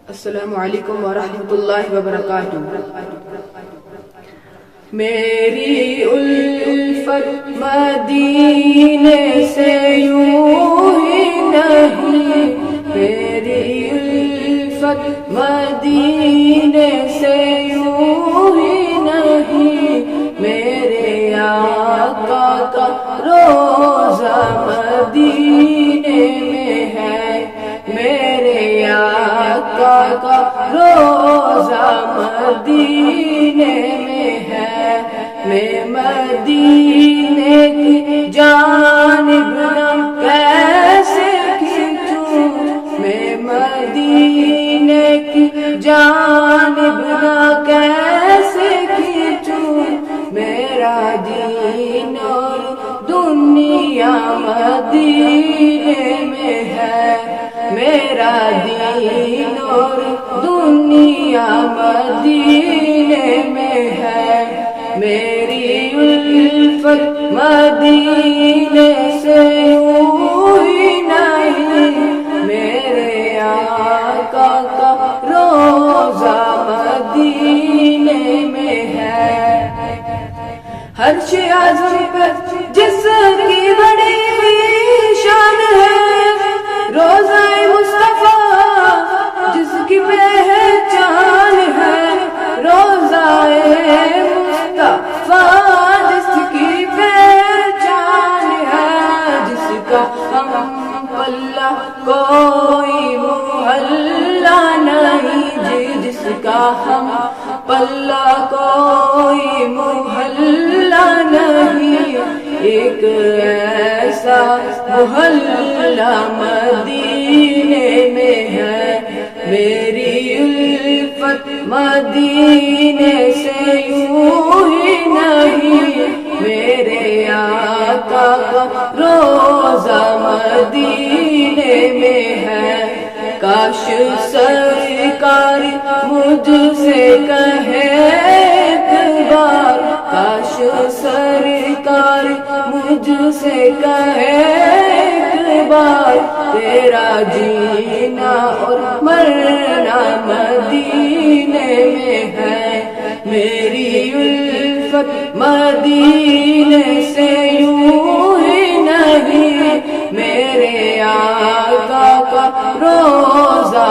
السلام علیکم ورحمۃ اللہ وبرکاتہ۔ میری الفت مدینے سے یوں ہی نہیں، میری الفت مدینے سے یوں ہی نہیں، میرے آقا کا روزہ مدینے میں ہے، میرے آقا کا روزہ مدینے میں ہے، میں مدینے کی جانب نہ کیسے کھینچوں، میں مدینے کی جانب نہ کیسے کھینچوں، میرا دین اور دنیا مدینے میں ہے، میرا دین اور دنیا مدینے میں ہے، میری الفت مدینے سے یوں ہی نہیں، میرے آقا کا روزہ مدینے میں ہے، ہر شے اعظم پر جس کی بڑی شان ہے، روزہ مصطفیٰ جس کی پہچان ہے، روزہ مصطفیٰ جس کی پہچان ہے، جس کا ہم پلہ کوئی محلہ نہیں، جس کا ہم پلہ کوئی محلہ نہیں، ایک ایسا محلہ مدینے میں ہے، میری الفت مدینے سے یوں ہی نہیں، میرے آقا کا روزہ مدینے میں ہے، کاش سرکار مجھ سے کہے ایک بار، کاش سرکار مجھ سے کہے ایک بار، تیرا جینا اور مرنا مدینے میں ہے، میری الفت مدینے سے یوں ہی نہیں، میرے آقا کا روزہ